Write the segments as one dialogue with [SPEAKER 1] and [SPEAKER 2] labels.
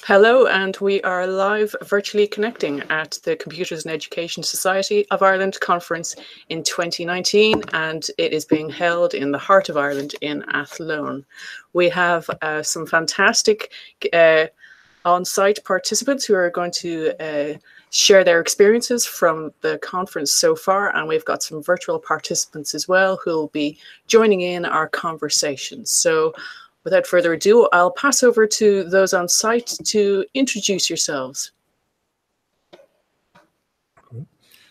[SPEAKER 1] Hello, and we are live virtually connecting at the Computers and Education Society of Ireland conference in 2019, and it is being held in the heart of Ireland in Athlone. We have some fantastic on-site participants who are going to share their experiences from the conference so far, and we've got some virtual participants as well who will be joining in our conversation. So without further ado, I'll pass over to those on site to introduce yourselves.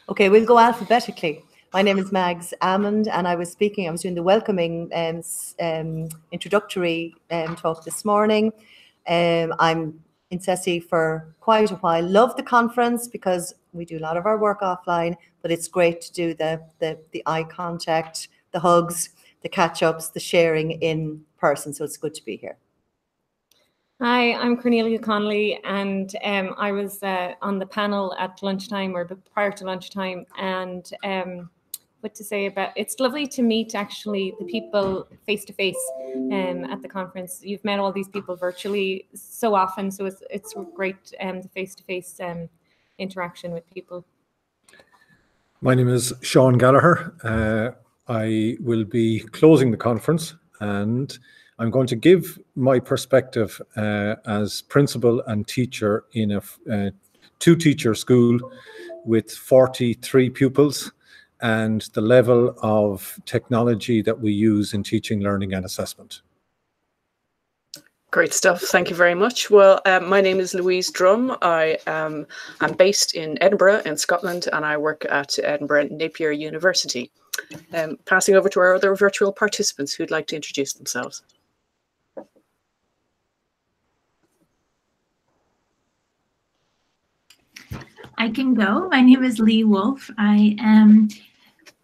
[SPEAKER 2] Okay, we'll go alphabetically. My name is Mags Ammond, and I was doing the welcoming introductory talk this morning. I'm in CESI for quite a while. Love the conference because we do a lot of our work offline, but it's great to do the eye contact, the hugs, the catch-ups, the sharing in person, so it's good to be here.
[SPEAKER 3] Hi, I'm Cornelia Connolly, and I was on the panel at lunchtime or prior to lunchtime, and what to say about it's lovely to meet actually the people face to face at the conference. You've met all these people virtually so often, so it's great the face to face interaction with people.
[SPEAKER 4] My name is Sean Gallagher. I will be closing the conference, and I'm going to give my perspective as principal and teacher in a two-teacher school with 43 pupils and the level of technology that we use in teaching, learning and assessment.
[SPEAKER 1] Great stuff. Thank you very much. Well, my name is Louise Drum. I'm based in Edinburgh in Scotland, and I work at Edinburgh Napier University. Passing over to our other virtual participants who'd like to introduce themselves.
[SPEAKER 5] I can go. My name is Lee Wolf. I am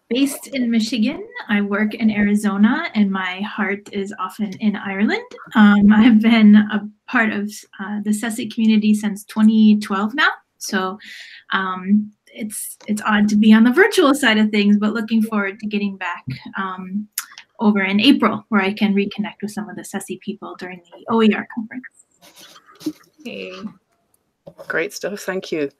[SPEAKER 5] based in Michigan. I work in Arizona, and my heart is often in Ireland. I've been a part of the CESI community since 2012 now. So it's odd to be on the virtual side of things, but looking forward to getting back over in April, where I can reconnect with some of the CESI people during the OER conference.
[SPEAKER 3] Hey.
[SPEAKER 1] Great stuff. Thank you.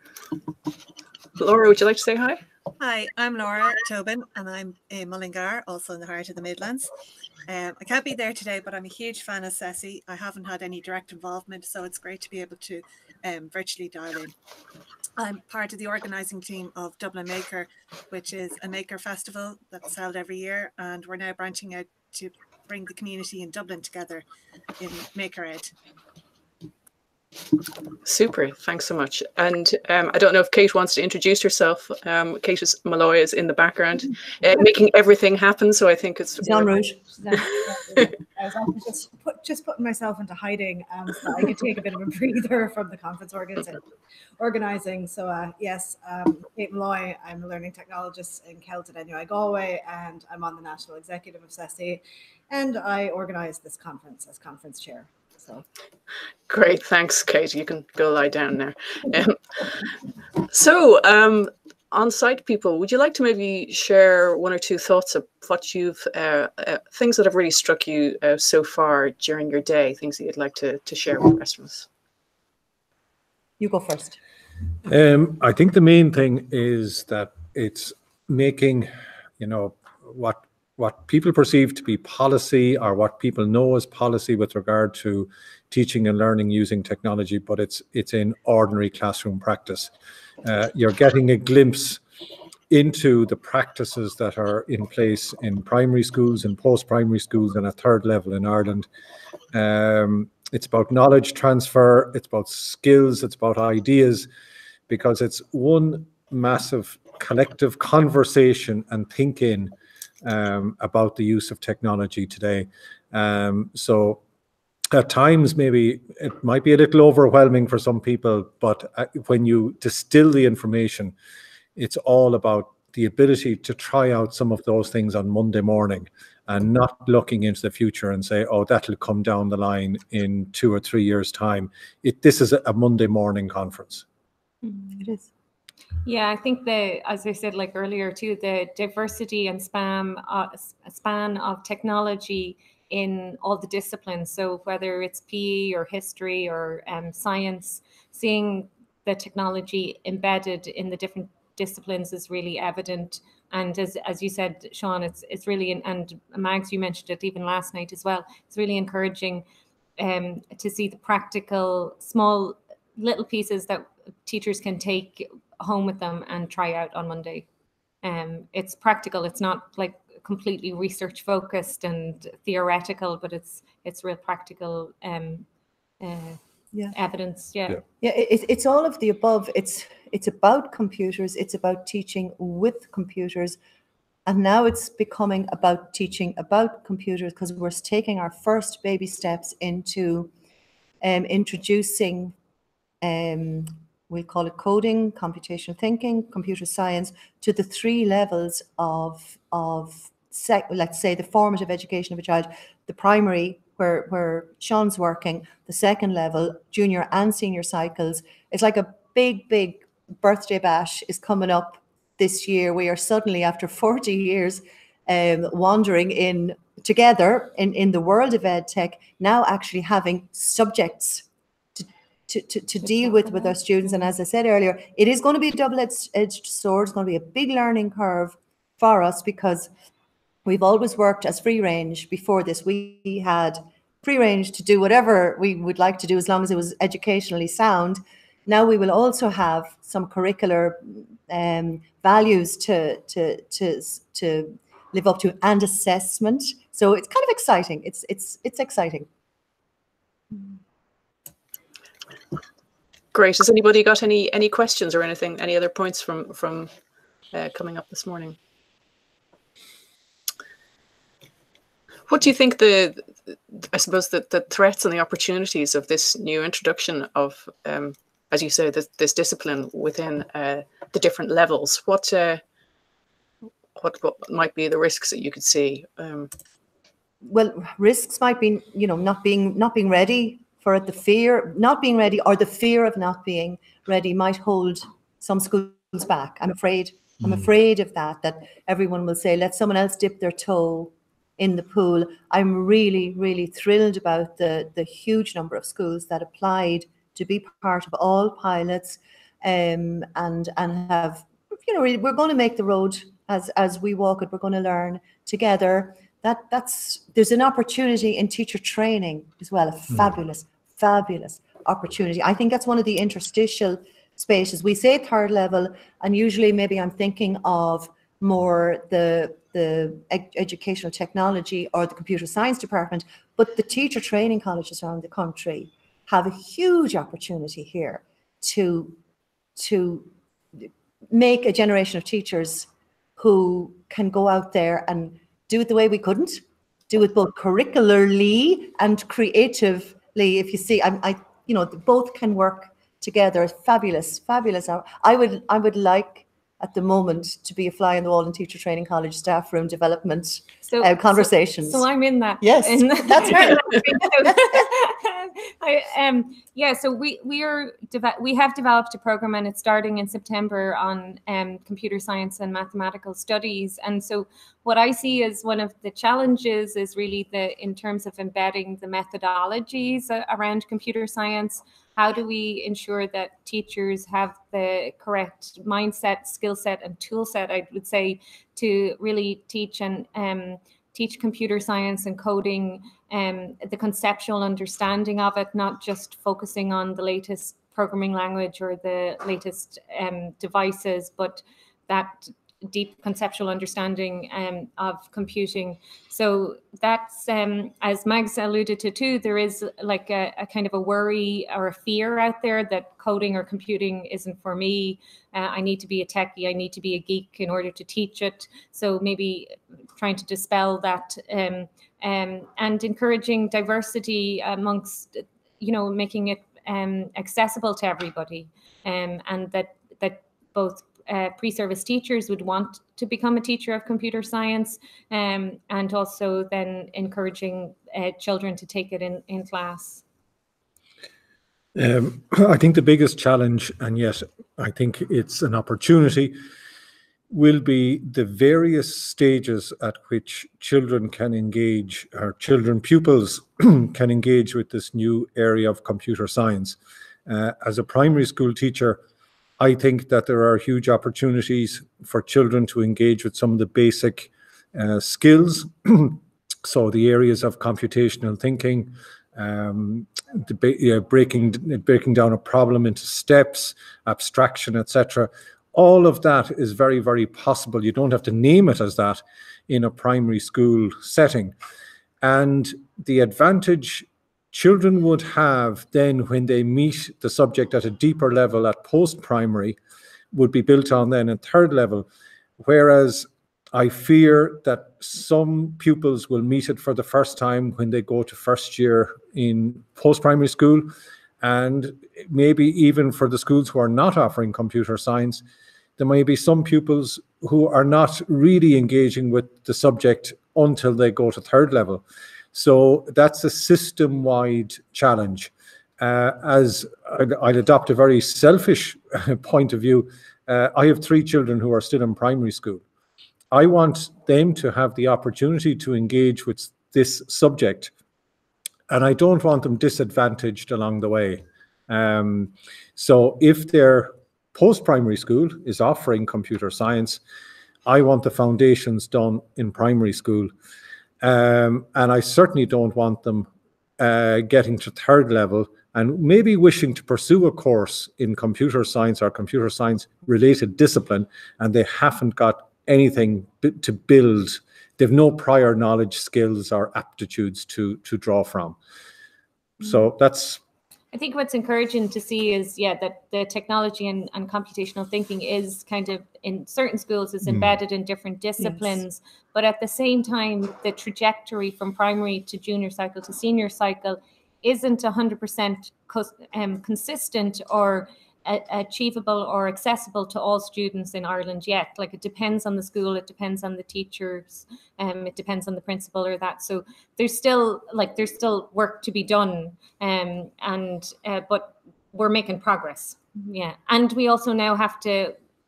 [SPEAKER 1] Laura, would you like to say hi?
[SPEAKER 6] Hi, I'm Laura Tobin, and I'm in Mullingar, also in the heart of the Midlands. I can't be there today, but I'm a huge fan of CESI. I haven't had any direct involvement, so it's great to be able to virtually dial in. I'm part of the organising team of Dublin Maker, which is a maker festival that's held every year, and we're now branching out to bring the community in Dublin together in Maker Ed.
[SPEAKER 1] Super, thanks so much. And I don't know if Kate wants to introduce herself. Kate Malloy is in the background, making everything happen. So I think it's
[SPEAKER 2] Jean Rouge.
[SPEAKER 7] I was just putting myself into hiding so I could take a bit of a breather from the conference organising. So yes, Kate Malloy. I'm a learning technologist in Celt at NUI Galway, and I'm on the national executive of CESI, and I organise this conference as conference chair.
[SPEAKER 1] Great, thanks, Kate. You can go lie down now. So, on-site people, would you like to maybe share one or two thoughts of what you've, things that have really struck you so far during your day, things that you'd like to share with the rest of us?
[SPEAKER 2] You go first.
[SPEAKER 4] I think the main thing is that it's making, what people perceive to be policy or what people know as policy with regard to teaching and learning using technology, but it's in ordinary classroom practice. You're getting a glimpse into the practices that are in place in primary schools and post-primary schools and a third level in Ireland. It's about knowledge transfer, it's about skills, it's about ideas, because it's one massive collective conversation and thinking about the use of technology today. So at times maybe it might be a little overwhelming for some people, but when you distill the information, it's all about the ability to try out some of those things on Monday morning and not looking into the future and say, oh, that'll come down the line in 2 or 3 years' time. This is a Monday morning conference.
[SPEAKER 2] It is.
[SPEAKER 3] Yeah, I think as I said like earlier too, the diversity and span of technology in all the disciplines. So whether it's PE or history or science, seeing the technology embedded in the different disciplines is really evident. And as you said, Sean, it's really, and Mags, you mentioned it even last night as well, it's really encouraging to see the practical, small little pieces that teachers can take home with them and try out on Monday. It's practical. It's not like completely research focused and theoretical, but it's real practical evidence. Yeah.
[SPEAKER 2] It's all of the above. It's about computers. It's about teaching with computers. And now it's becoming about teaching about computers, because we're taking our first baby steps into introducing, we'll call it coding, computational thinking, computer science, to the 3 levels of let's say, the formative education of a child. The primary, where Sean's working, the second level, junior and senior cycles. It's like a big birthday bash is coming up this year. We are suddenly, after 40 years, wandering together in the world of ed tech, now actually having subjects to deal with our students. And as I said earlier, it is going to be a double-edged sword. It's going to be a big learning curve for us, because we've always worked as free range. Before this, we had free range to do whatever we would like to do, as long as it was educationally sound. Now we will also have some curricular values to live up to, and assessment. So it's kind of exciting. It's exciting.
[SPEAKER 1] Great. Has anybody got any questions or anything? Any other points from coming up this morning? What do you think I suppose the threats and the opportunities of this new introduction of, as you say, this discipline within the different levels? What might be the risks that you could see?
[SPEAKER 2] Well, risks might be, not being ready for it. The fear not being ready, or the fear of not being ready, might hold some schools back. I'm afraid of that everyone will say, let someone else dip their toe in the pool. I'm really thrilled about the huge number of schools that applied to be part of all pilots, and have, we're going to make the road as we walk it. We're going to learn together. There's an opportunity in teacher training as well, a fabulous opportunity. I think that's one of the interstitial spaces. We say 3rd level, and usually maybe I'm thinking of more the educational technology or the computer science department, but the teacher training colleges around the country have a huge opportunity here to make a generation of teachers who can go out there and do it the way we couldn't, do it both curricularly and creatively. If you see, both can work together. Fabulous. I would like, at the moment, to be a fly on the wall in teacher training college staff room development conversations.
[SPEAKER 3] So I'm in that.
[SPEAKER 2] Yes, that's right.
[SPEAKER 3] So we have developed a program, and it's starting in September, on computer science and mathematical studies. And so what I see as one of the challenges is really in terms of embedding the methodologies around computer science. How do we ensure that teachers have the correct mindset, skill set, and tool set, I would say, to really teach computer science and coding, the conceptual understanding of it, not just focusing on the latest programming language or the latest devices, but that deep conceptual understanding of computing. So that's, as Mags alluded to too, there is like a kind of a worry or a fear out there that coding or computing isn't for me. I need to be a techie, I need to be a geek in order to teach it. So maybe trying to dispel that, and encouraging diversity amongst, making it accessible to everybody, and that both pre-service teachers would want to become a teacher of computer science, and also then encouraging children to take it in class.
[SPEAKER 4] I think the biggest challenge, and yet I think it's an opportunity, will be the various stages at which children can engage, or pupils can engage with this new area of computer science. As a primary school teacher, I think that there are huge opportunities for children to engage with some of the basic skills. So the areas of computational thinking, breaking down a problem into steps, abstraction, etc. All of that is very, very possible. You don't have to name it as that in a primary school setting. And the advantage children would have then when they meet the subject at a deeper level at post-primary would be built on then at third level. Whereas I fear that some pupils will meet it for the first time when they go to first year in post-primary school, and maybe even for the schools who are not offering computer science, there may be some pupils who are not really engaging with the subject until they go to third level. So that's a system-wide challenge. As I'd adopt a very selfish point of view, I have 3 children who are still in primary school. I want them to have the opportunity to engage with this subject, and I don't want them disadvantaged along the way. So if their post-primary school is offering computer science, I want the foundations done in primary school. And I certainly don't want them getting to third level and maybe wishing to pursue a course in computer science or computer science related discipline, and they haven't got anything to build. They've no prior knowledge, skills or aptitudes to draw from. So that's...
[SPEAKER 3] I think what's encouraging to see is, that the technology and computational thinking is kind of in certain schools is embedded in different disciplines, yes. But at the same time, the trajectory from primary to junior cycle to senior cycle isn't 100% consistent or achievable or accessible to all students in Ireland yet. Like, it depends on the school, it depends on the teachers, it depends on the principal or that. So there's still work to be done, but we're making progress. Yeah, and we also now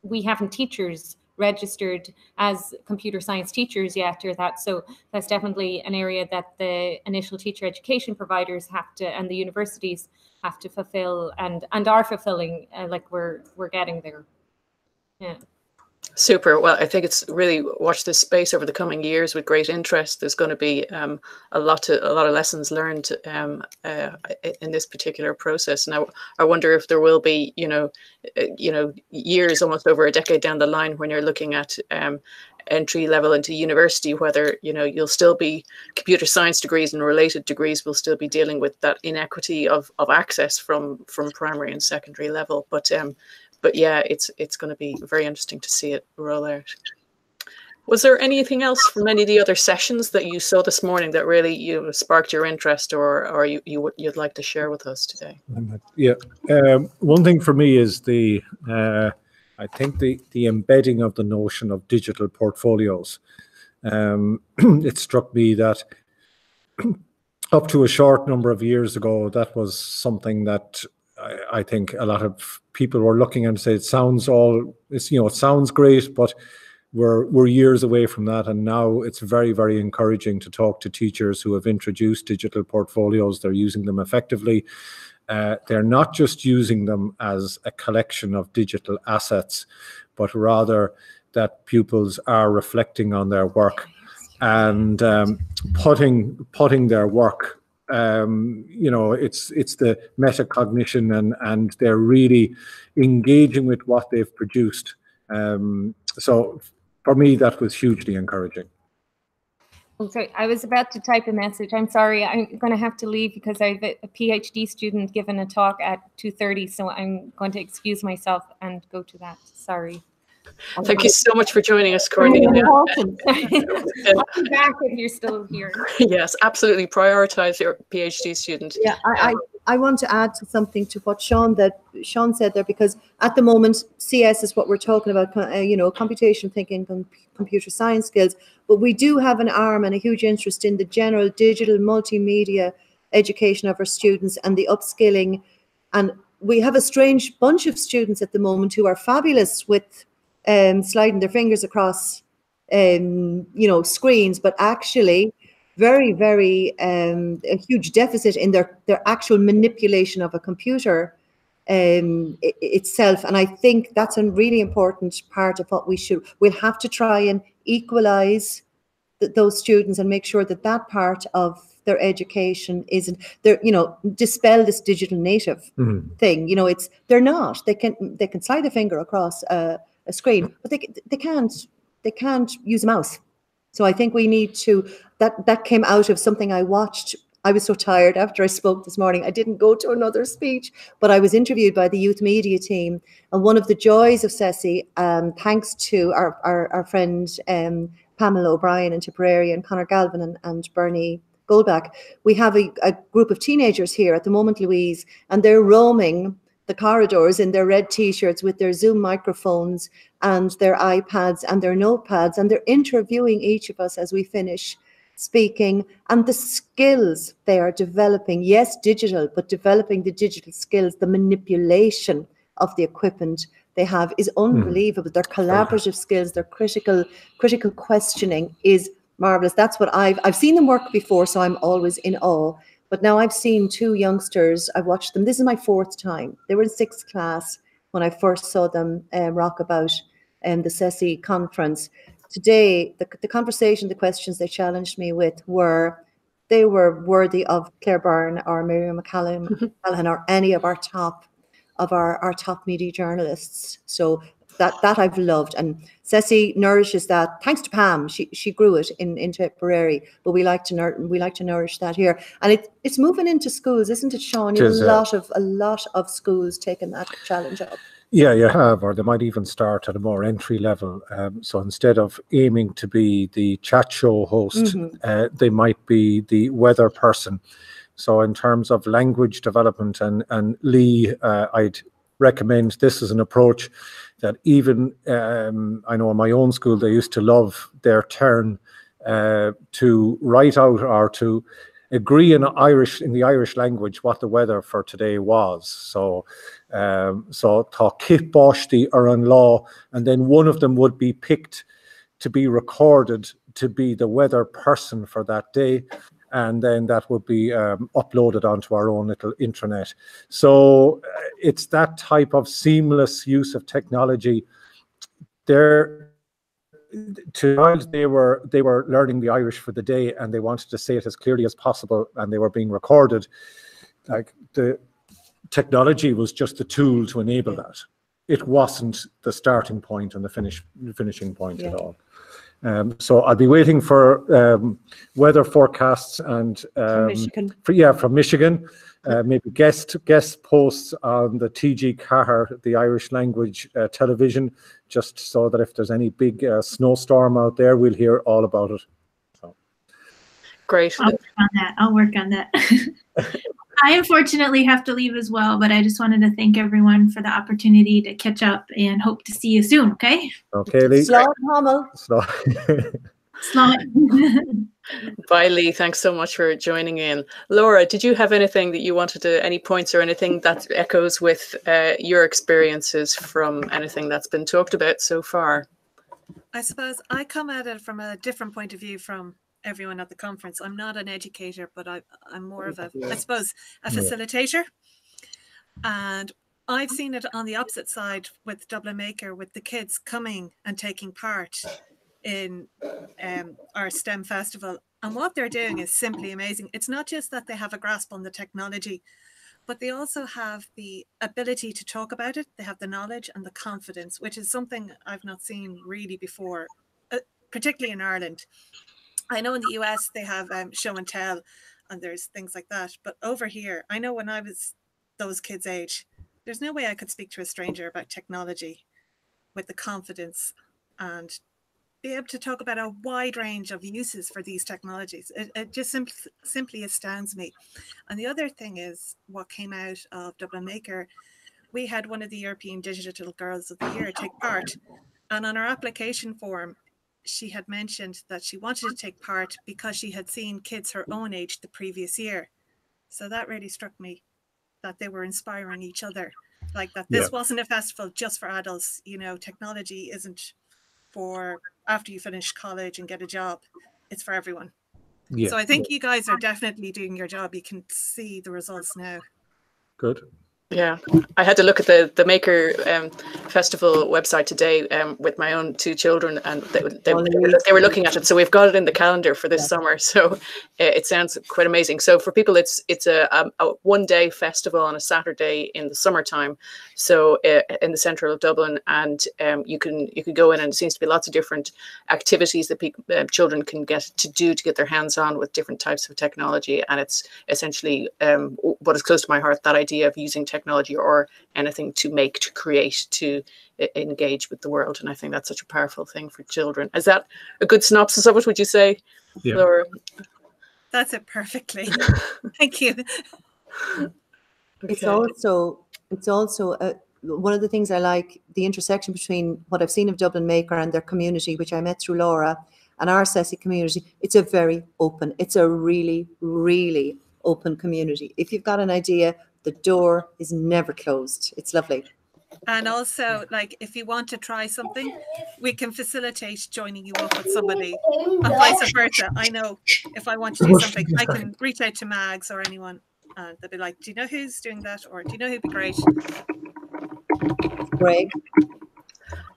[SPEAKER 3] we haven't teachers registered as computer science teachers yet or that. So that's definitely an area that the initial teacher education providers have to, and the universities have to fulfill and are fulfilling, like we're getting there. Yeah.
[SPEAKER 1] Super. Well, I think it's really watch this space over the coming years with great interest. There's going to be a lot of lessons learned in this particular process. Now, I wonder if there will be, years, almost over a decade down the line, when you're looking at entry level into university, whether you'll still be computer science degrees and related degrees will still be dealing with that inequity of access from primary and secondary level. But yeah, it's going to be very interesting to see it roll out. Was there anything else from any of the other sessions that you saw this morning that really sparked your interest, or you'd like to share with us today?
[SPEAKER 4] Yeah, one thing for me is I think the embedding of the notion of digital portfolios. It struck me that up to a short number of years ago, that was something that I think a lot of people were looking at and say, it sounds great, but we're years away from that. And now it's very, very encouraging to talk to teachers who have introduced digital portfolios. They're using them effectively. They're not just using them as a collection of digital assets, but rather that pupils are reflecting on their work and putting their work. It's the metacognition and they're really engaging with what they've produced. So for me, that was hugely encouraging.
[SPEAKER 3] I'm sorry, I was about to type a message. I'm sorry, I'm going to have to leave because I have a PhD student giving a talk at 2:30, so I'm going to excuse myself and go to that. Sorry.
[SPEAKER 1] Thank you so much for joining us, Cornelia.
[SPEAKER 3] I'll be back if you're still here.
[SPEAKER 1] Yes, absolutely. Prioritize your PhD student.
[SPEAKER 2] Yeah, I want to add something to what Sean said there, because at the moment, CS is what we're talking about, computation thinking, computer science skills, but we do have an arm and a huge interest in the general digital multimedia education of our students and the upskilling. And we have a strange bunch of students at the moment who are fabulous with sliding their fingers across, screens, but actually very, very a huge deficit in their actual manipulation of a computer itself. And I think that's a really important part of what we'll have to try and equalize those students and make sure that that part of their education isn't there, dispel this digital native thing. They're not. They can slide a finger across a screen, but they can't use a mouse. So I think we need to, that came out of something I watched. I was so tired after I spoke this morning. I didn't go to another speech, but I was interviewed by the youth media team. And one of the joys of CESI, thanks to our friend Pamela O'Brien in Tipperary and Conor Galvin and Bernie Goldback, we have a group of teenagers here at the moment, Louise, and they're roaming the corridors in their red T-shirts with their Zoom microphones and their iPads and their notepads, and they're interviewing each of us as we finish speaking, and the skills they are developing, yes, digital, but developing the digital skills, the manipulation of the equipment they have is unbelievable. Their collaborative skills, their critical questioning is marvelous. That's what I've seen them work before, so I'm always in awe. But now I've seen two youngsters, I've watched them. This is my 4th time. They were in 6th class when I first saw them rock about the CESI conference. Today, the conversation, the questions they challenged me with were worthy of Claire Byrne or Miriam McCallaghan or any of our top media journalists. So that I've loved, and CESI nourishes that. Thanks to Pam, she grew it in Tipperary, but we like to nourish that here, and it's moving into schools, isn't it, Sean? You have a lot of schools taking that challenge up.
[SPEAKER 4] Yeah, you have, or they might even start at a more entry level. So instead of aiming to be the chat show host, they might be the weather person. So in terms of language development, and Lee, I'd recommend this as an approach that even, I know in my own school, they used to love their turn to write out or to agree in the Irish language what the weather for today was. So tá Kit Boshti ar an lá, and then one of them would be picked to be recorded to be the weather person for that day, and then that would be uploaded onto our own little intranet. So it's that type of seamless use of technology. They were learning the Irish for the day, and they wanted to say it as clearly as possible, and they were being recorded. Like, the technology was just the tool to enable that. It wasn't the starting point and the finishing point at all. So I'll be waiting for weather forecasts and
[SPEAKER 2] from Michigan.
[SPEAKER 4] From Michigan. Maybe guest posts on the TG Cahir, the Irish language television, just so that if there's any big snowstorm out there, we'll hear all about it. So.
[SPEAKER 1] Great.
[SPEAKER 5] I'll work on that. I unfortunately have to leave as well, but I just wanted to thank everyone for the opportunity to catch up and hope to see you soon, okay?
[SPEAKER 4] Okay, Lee.
[SPEAKER 2] Slán Hamel.
[SPEAKER 5] Slán.
[SPEAKER 1] Bye, Lee. Thanks so much for joining in. Laura, did you have anything that you wanted to, any points or anything that echoes with your experiences from anything that's been talked about so far?
[SPEAKER 6] I suppose I come at it from a different point of view from everyone at the conference. I'm not an educator, but I'm more of a facilitator. And I've seen it on the opposite side with Dublin Maker, with the kids coming and taking part in our STEM festival. And what they're doing is simply amazing. It's not just that they have a grasp on the technology, but they also have the ability to talk about it. They have the knowledge and the confidence, which is something I've not seen really before, particularly in Ireland. I know in the US they have show and tell, and there's things like that. But over here, I know when I was those kids' age, there's no way I could speak to a stranger about technology with the confidence and be able to talk about a wide range of uses for these technologies. It just simply astounds me. And the other thing is what came out of Dublin Maker. We had one of the European Digital Girls of the Year take part. And on our application form, she had mentioned that she wanted to take part because she had seen kids her own age the previous year. So that really struck me, that they were inspiring each other. like that this wasn't a festival just for adults. You know, technology isn't for after you finish college and get a job. It's for everyone.
[SPEAKER 4] Yeah.
[SPEAKER 6] So I think you guys are definitely doing your job. You can see the results now.
[SPEAKER 4] Good.
[SPEAKER 1] Yeah, I had to look at the Maker Festival website today with my own 2 children, and they were looking at it. So we've got it in the calendar for this summer. So it sounds quite amazing. So for people, it's a one-day festival on a Saturday in the summertime. So in the centre of Dublin, and you can go in, and it seems to be lots of different activities that children can get to do to get their hands on with different types of technology. And it's essentially what is close to my heart, that idea of using technology or anything to make, to create, to engage with the world. And I think that's such a powerful thing for children. Is that a good synopsis of it, would you say, Laura?
[SPEAKER 6] That's it perfectly. Thank you.
[SPEAKER 2] Okay. It's also one of the things I like, the intersection between what I've seen of Dublin Maker and their community, which I met through Laura, and our CESI community. It's a very open, it's a really, really open community. If you've got an idea, the door is never closed. It's lovely.
[SPEAKER 6] And also, like, if you want to try something, we can facilitate joining you up with somebody, and vice versa. I know if I want to do something, I can reach out to Mags or anyone, and they'll be like, do you know who's doing that? Or do you know who'd be great?
[SPEAKER 2] Greg.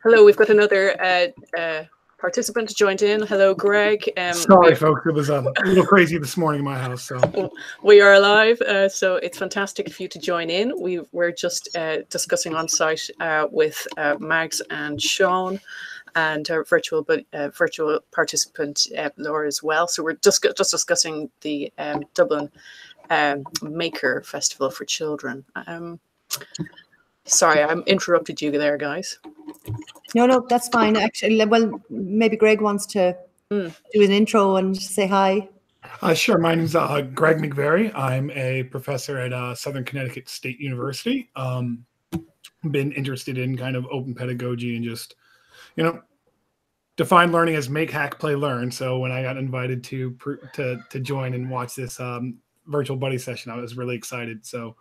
[SPEAKER 1] Hello, we've got another participant joined in. Hello, Greg.
[SPEAKER 8] Sorry, folks, it was a little crazy this morning in my house. So
[SPEAKER 1] we are live, so it's fantastic for you to join in. We're just discussing on site with Mags and Sean, and our virtual participant Laura as well. So we're just discussing the Dublin Maker Festival for Children. Sorry, I interrupted you there, guys.
[SPEAKER 2] No, that's fine. Actually, well, maybe Greg wants to do an intro and say hi.
[SPEAKER 8] Sure. My name's Greg McVeary. I'm a professor at Southern Connecticut State University. Been interested in kind of open pedagogy and just, define learning as make, hack, play, learn. So when I got invited to join and watch this virtual buddy session, I was really excited. So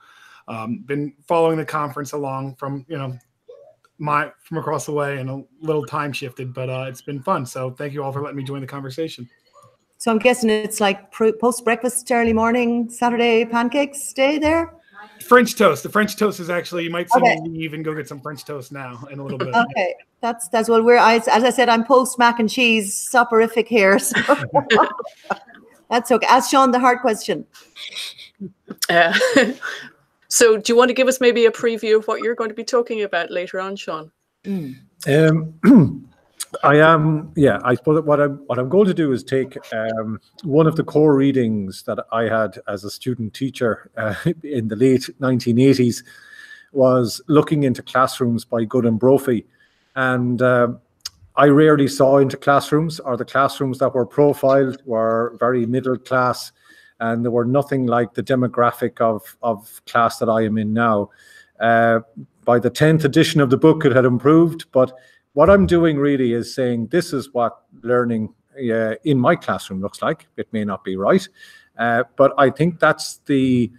[SPEAKER 8] been following the conference along from, from across the way, and a little time shifted, but it's been fun. So thank you all for letting me join the conversation.
[SPEAKER 2] So I'm guessing it's like post-breakfast, early morning, Saturday pancakes day there?
[SPEAKER 8] French toast. The French toast is actually, you might see me leave and go get some French toast now in a little bit.
[SPEAKER 2] Okay, that's what as I said, I'm post mac and cheese soporific here. So that's okay. Ask Sean the hard question.
[SPEAKER 1] So do you want to give us maybe a preview of what you're going to be talking about later on, Sean?
[SPEAKER 4] I am, I suppose what I'm going to do is take one of the core readings that I had as a student teacher in the late 1980s was Looking into Classrooms by Good and Brophy. And I rarely saw into classrooms, or the classrooms that were profiled were very middle class, and they were nothing like the demographic of class that I am in now. By the 10th edition of the book, it had improved, but what I'm doing really is saying this is what learning in my classroom looks like. It may not be right, but I think that's the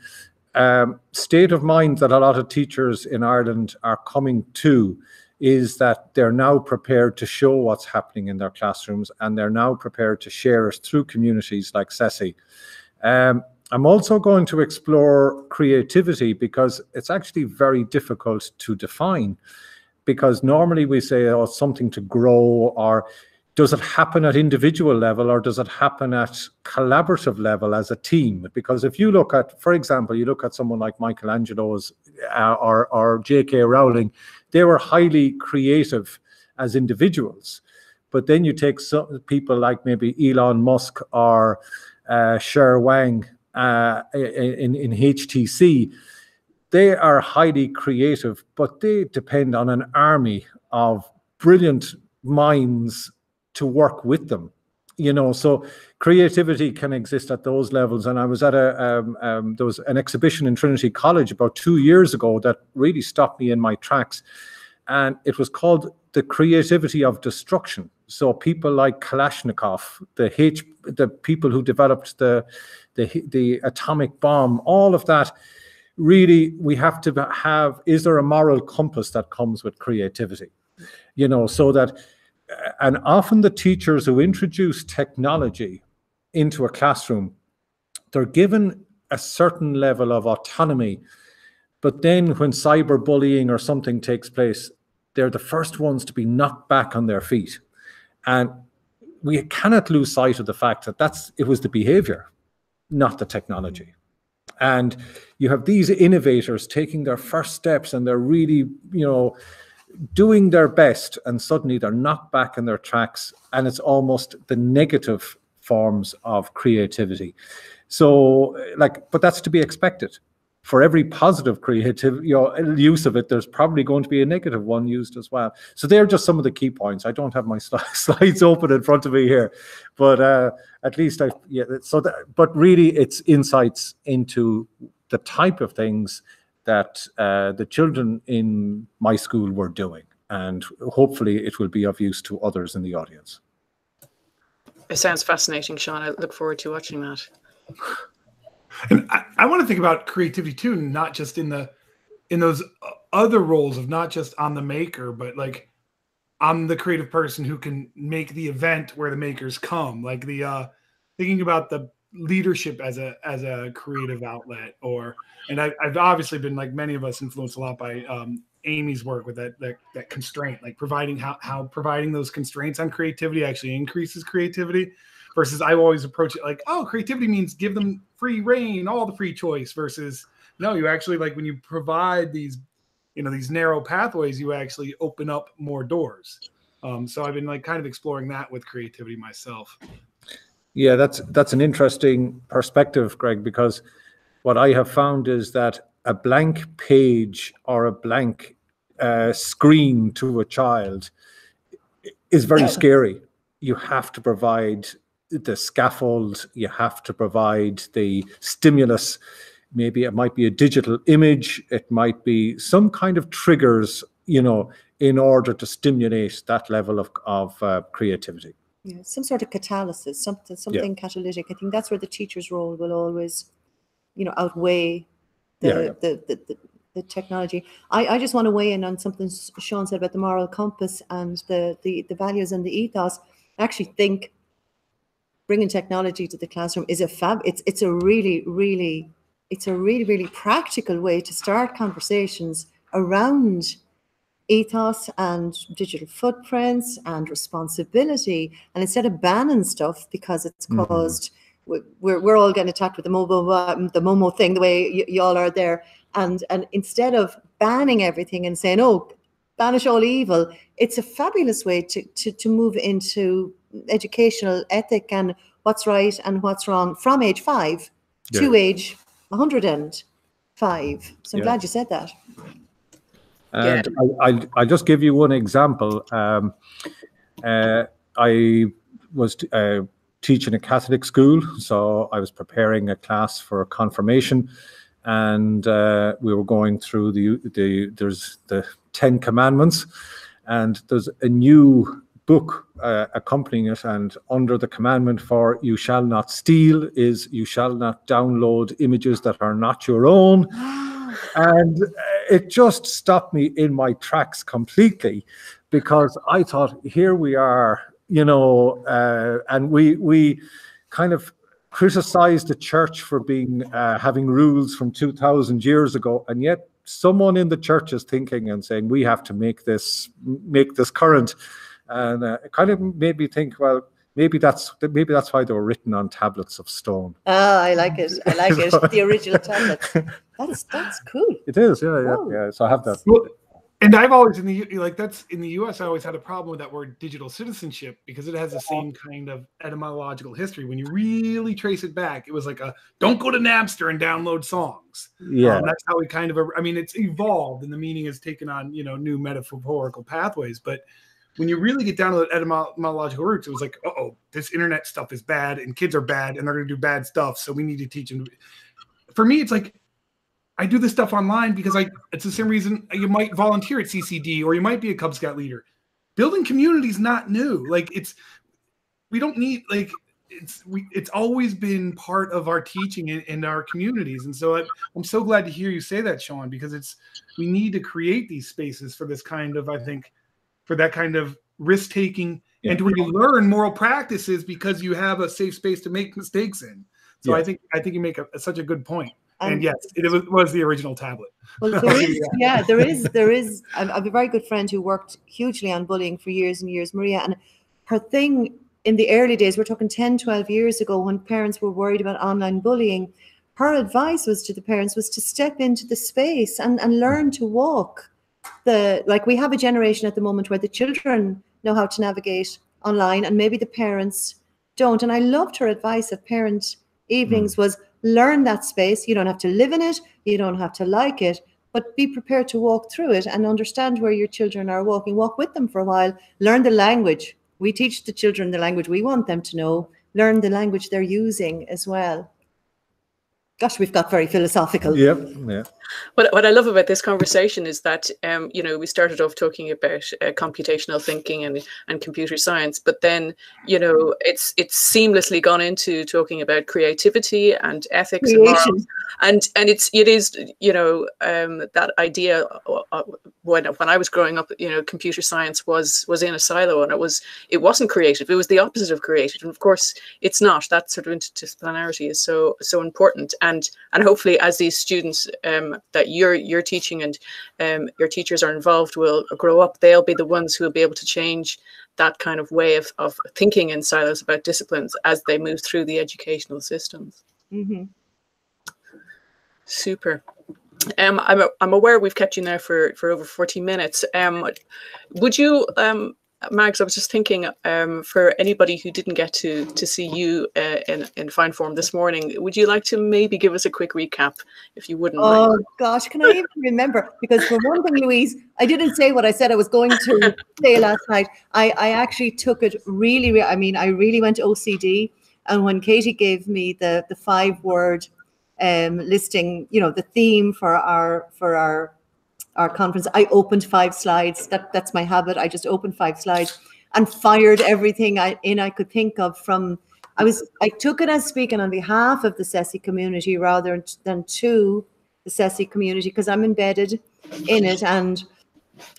[SPEAKER 4] state of mind that a lot of teachers in Ireland are coming to, is that they're now prepared to show what's happening in their classrooms, and they're now prepared to share it through communities like CESI. I'm also going to explore creativity, because it's actually very difficult to define, because normally we say, oh, something to grow, or does it happen at individual level, or does it happen at collaborative level as a team? Because if you look at, for example, you look at someone like Michelangelo's or J.K. Rowling, they were highly creative as individuals. But then you take some people like maybe Elon Musk or Sher Wang in HTC, they are highly creative, but they depend on an army of brilliant minds to work with them. So creativity can exist at those levels. And I was at there was an exhibition in Trinity College about 2 years ago that really stopped me in my tracks. And it was called The Creativity of Destruction. So people like Kalashnikov, the people who developed the atomic bomb, all of that really we have to have, is there a moral compass that comes with creativity? You know, so that, and often the teachers who introduce technology into a classroom, they're given a certain level of autonomy, but then when cyberbullying or something takes place, they're the first ones to be knocked back on their feet. And we cannot lose sight of the fact that it was the behavior, not the technology. And you have these innovators taking their first steps, and they're really, you know, doing their best, and suddenly they're knocked back in their tracks, and it's almost the negative forms of creativity. So, like, but that's to be expected. For every positive creative, you know, use of it, there's probably going to be a negative one used as well. So they're just some of the key points. I don't have my slides open in front of me here, but at least but really it's insights into the type of things that the children in my school were doing, and hopefully it will be of use to others in the audience.
[SPEAKER 1] It sounds fascinating, Sean. I look forward to watching that.
[SPEAKER 8] And I want to think about creativity too, not just in those other roles of not just on the maker, but like I'm the creative person who can make the event where the makers come. Like the thinking about the leadership as a creative outlet, and I've obviously been, like many of us, influenced a lot by Amy's work with that constraint, like providing how providing those constraints on creativity actually increases creativity. Versus I always approach it like, oh, creativity means give them free reign, all the free choice, versus no, you actually, like, when you provide these, you know, these narrow pathways, you actually open up more doors. So I've been like kind of exploring that with creativity myself.
[SPEAKER 4] Yeah, that's an interesting perspective, Greg, because what I have found is that a blank page or a blank screen to a child is very scary. You have to provide the scaffold, you have to provide the stimulus. Maybe it might be a digital image, it might be some kind of triggers, you know, in order to stimulate that level of creativity.
[SPEAKER 2] Yeah, some sort of catalysis, something catalytic. I think that's where the teacher's role will always, you know, outweigh the technology. I just want to weigh in on something Sean said about the moral compass and the values and the ethos. I actually think bringing technology to the classroom is it's a really, really practical way to start conversations around ethos and digital footprints and responsibility. And instead of banning stuff because it's caused, we're all getting attacked with the Momo thing, the way y'all are there. And instead of banning everything and saying, oh, banish all evil, it's a fabulous way to move into educational ethic and what's right and what's wrong from age 5 to age 105. So I'm glad you said that.
[SPEAKER 4] And I'll just give you one example. I was teaching a Catholic school, so I was preparing a class for a confirmation, and we were going through there's the 10 Commandments, and there's a new book accompanying it, and under the commandment for you shall not steal is you shall not download images that are not your own. And it just stopped me in my tracks completely, because I thought, here we are, you know, and we kind of criticized the church for being having rules from 2,000 years ago, and yet someone in the church is thinking and saying we have to make this current. And it kind of made me think, well, maybe that's why they were written on tablets of stone.
[SPEAKER 2] Oh, I like it. I like it. The original tablets. That's cool.
[SPEAKER 4] It is, yeah. So I have that.
[SPEAKER 8] Well, and I've always in the US, I always had a problem with that word digital citizenship, because it has the same kind of etymological history. When you really trace it back, it was like don't go to Napster and download songs.
[SPEAKER 4] Yeah,
[SPEAKER 8] that's how we kind of. I mean, it's evolved and the meaning has taken on, you know, new metaphorical pathways, but when you really get down to the etymological roots, it was like, uh-oh, this internet stuff is bad and kids are bad and they're going to do bad stuff, so we need to teach them. For me, it's like, I do this stuff online because it's the same reason you might volunteer at CCD or you might be a Cub Scout leader. Building community is not new. Like, we don't need, like, it's always been part of our teaching in our communities. And so I'm so glad to hear you say that, Sean, because we need to create these spaces for this kind of, I think, for that kind of risk taking, and to really learn moral practices because you have a safe space to make mistakes in. So I think you make such a good point. And yes, it was the original tablet.
[SPEAKER 2] Well, there is. I have a very good friend who worked hugely on bullying for years and years, Maria, and her thing in the early days, we're talking 10, 12 years ago, when parents were worried about online bullying, her advice was to the parents was to step into the space and learn to walk. Like we have a generation at the moment where the children know how to navigate online and maybe the parents don't. And I loved her advice of parent evenings was learn that space. You don't have to live in it. You don't have to like it, but be prepared to walk through it and understand where your children are walking. Walk with them for a while. Learn the language. We teach the children the language we want them to know. Learn the language they're using as well. Gosh, we've got very philosophical.
[SPEAKER 4] Yeah.
[SPEAKER 1] What I love about this conversation is that, we started off talking about computational thinking and computer science, but then, it's seamlessly gone into talking about creativity and ethics and morals. And it is that idea when I was growing up, computer science was in a silo, and it wasn't creative. It was the opposite of creative, and of course it's not. That sort of interdisciplinarity is so important, and hopefully as these students that you're teaching and your teachers are involved will grow up, they'll be the ones who will be able to change that kind of way of thinking in silos about disciplines as they move through the educational systems. Super. I'm aware we've kept you now for over 40 minutes. Would you, Mags, I was just thinking, for anybody who didn't get to see you in fine form this morning, would you like to maybe give us a quick recap, if you wouldn't mind?
[SPEAKER 2] Oh gosh, can I even remember? Because for one thing, Louise, I didn't say what I said I was going to say last night. I actually took it really, I really went to OCD, and when Katie gave me the 5-word listing, the theme for our conference, I opened 5 slides. That's my habit. I just opened 5 slides and fired everything I could think of from. I took it as speaking on behalf of the CESI community rather than to the CESI community, because I'm embedded in it, and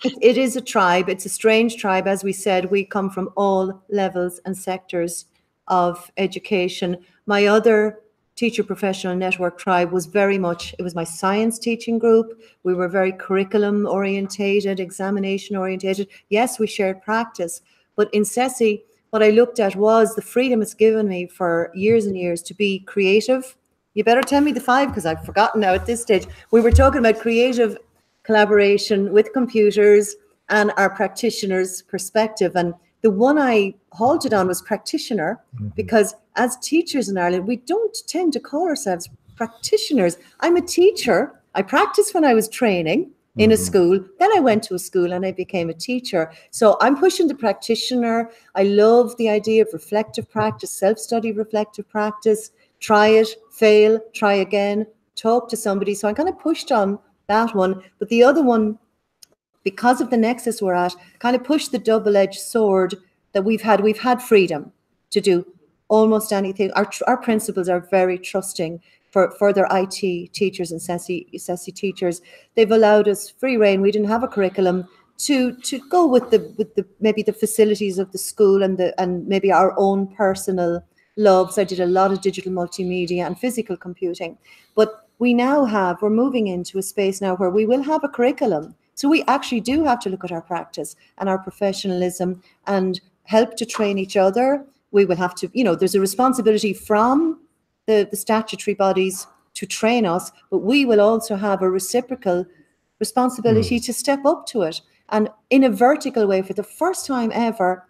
[SPEAKER 2] it is a tribe. It's a strange tribe. As we said, we come from all levels and sectors of education. My other teacher professional network tribe was it was my science teaching group. We were very curriculum orientated, examination orientated. Yes, we shared practice, but in CESI, what I looked at was the freedom it's given me for years and years to be creative. You better tell me the 5, because I've forgotten now at this stage. We were talking about creative collaboration with computers and our practitioners' perspective. And the one I halted on was practitioner, because as teachers in Ireland, we don't tend to call ourselves practitioners. I'm a teacher. I practiced when I was training in a school. Then I went to a school and I became a teacher. So I'm pushing the practitioner. I love the idea of reflective practice, self-study reflective practice. Try it, fail, try again, talk to somebody. So I kind of pushed on that one. But the other one, because of the nexus we're at, kind of pushed the double-edged sword that we've had freedom to do almost anything. Our principals are very trusting for their IT teachers and CESI teachers. They've allowed us free rein. We didn't have a curriculum to go with the maybe the facilities of the school and maybe our own personal loves. I did a lot of digital multimedia and physical computing, but we're moving into a space now where we will have a curriculum. So we actually do have to look at our practice and our professionalism and help to train each other. We will have to, there's a responsibility from the statutory bodies to train us, but we will also have a reciprocal responsibility to step up to it. And in a vertical way, for the first time ever,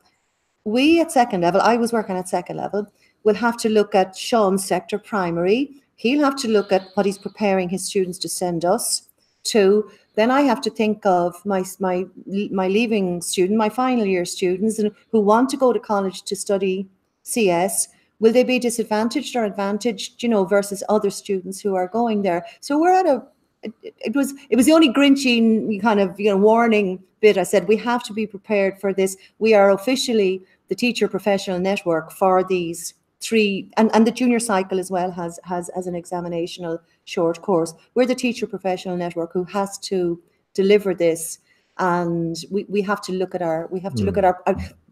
[SPEAKER 2] we at second level, I was working at second level, will have to look at Sean's sector primary. He'll have to look at what he's preparing his students to send us to. Then I have to think of my leaving student, my final year students, and who want to go to college to study CS. Will they be disadvantaged or advantaged, versus other students who are going there? So we're at it was the only grinchy kind of, warning bit. I said, we have to be prepared for this. We are officially the teacher professional network for these 3, and the junior cycle as well has an examinational short course. We're the teacher professional network who has to deliver this, and we have to look at our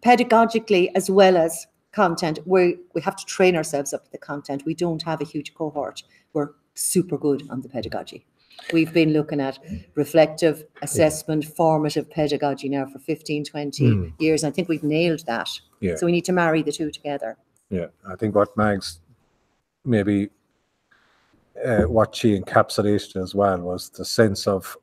[SPEAKER 2] pedagogically as well as content. We have to train ourselves up to the content. We don't have a huge cohort. We're super good on the pedagogy. We've been looking at reflective assessment, formative pedagogy now for 15, 20 years. I think we've nailed that.
[SPEAKER 4] Yeah.
[SPEAKER 2] So we need to marry the two together.
[SPEAKER 4] Yeah, I think what Mag's maybe what she encapsulated as well was the sense of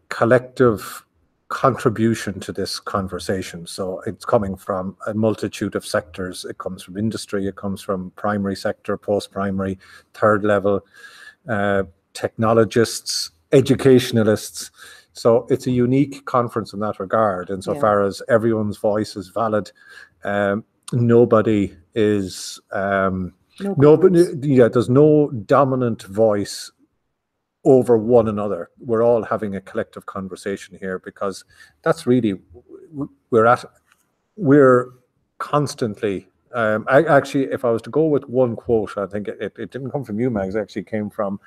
[SPEAKER 4] collective contribution to this conversation. So it's coming from a multitude of sectors. It comes from industry, it comes from primary sector, post-primary, third level, technologists, educationalists. So it's a unique conference in that regard, insofar as everyone's voice is valid. Nobody is there's no dominant voice over one another. We're all having a collective conversation here, because that's really we're constantly actually, if I was to go with one quote, I think it didn't come from you, Mags, it actually came from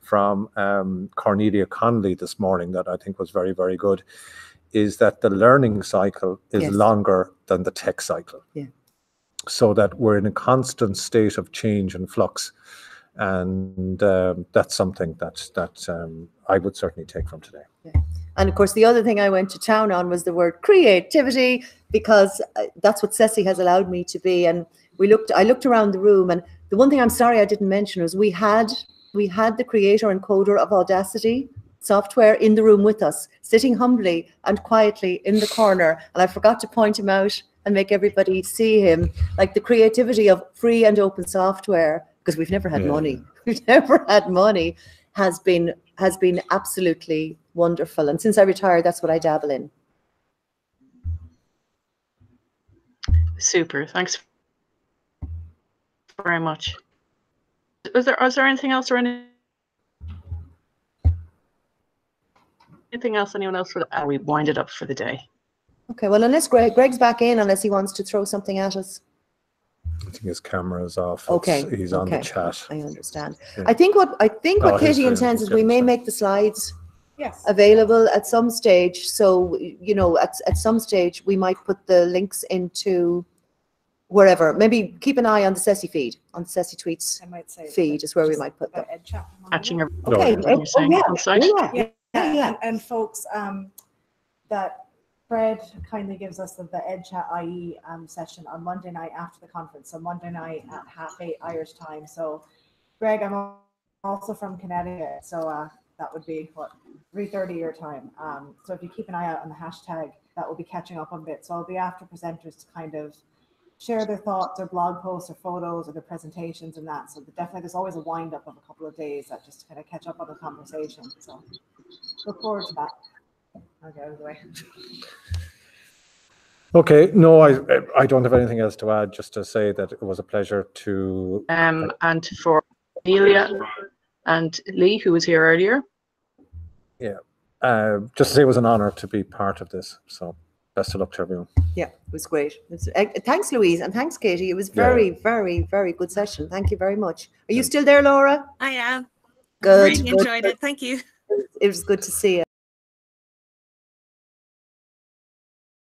[SPEAKER 4] Cornelia Connolly this morning, that I think was very, very good, is that the learning cycle is longer than the tech cycle. Yeah. So that we're in a constant state of change and flux. And that's something that I would certainly take from today.
[SPEAKER 2] Yeah. And of course, the other thing I went to town on was the word creativity, because that's what CESI has allowed me to be. And I looked around the room, and the one thing I'm sorry I didn't mention was we had the creator and coder of Audacity software in the room with us, sitting humbly and quietly in the corner. And I forgot to point him out and make everybody see him, like the creativity of free and open software, because we've never had money. We've never had money, has been absolutely wonderful. And since I retired, that's what I dabble in.
[SPEAKER 1] Super. Thanks very much. Is there anything else, or anything else anyone else we wind it up for the day? Okay, well, unless Greg's back in, unless he wants to throw something at us.
[SPEAKER 4] I think his camera is off.
[SPEAKER 2] Okay,
[SPEAKER 4] he's on the chat.
[SPEAKER 2] I understand. Yeah. I think what Katie intends is we may make the slides available at some stage. So, you know, at some stage we might put the links into wherever. Maybe keep an eye on the CESI feed, on the CESI tweets feed is where we might put them.
[SPEAKER 1] Catching a
[SPEAKER 7] and folks, that Fred kindly gives us the EdChat IE session on Monday night after the conference. So Monday night at 8:30 Irish time. So Greg, I'm also from Connecticut. So that would be, 3:30 your time. So if you keep an eye out on the hashtag, that will be catching up on bit. So I'll be after presenters to kind of share their thoughts or blog posts or photos or their presentations and that. So definitely there's always a wind up of a couple of days that just kind of catch up on the conversation. So look forward to that. I'll get out of the way.
[SPEAKER 4] Okay, no, I don't have anything else to add, just to say that it was a pleasure to...
[SPEAKER 1] and for Amelia and Lee, who was here earlier.
[SPEAKER 4] Yeah, just to say it was an honour to be part of this, so best of luck to everyone.
[SPEAKER 2] Yeah, it was great. Thanks, Louise, and thanks, Katie. It was very, very, very good session. Thank you very much. Are you still there, Laura?
[SPEAKER 6] I am.
[SPEAKER 2] Good.
[SPEAKER 6] Really enjoyed it. Thank you.
[SPEAKER 2] It was good to see you.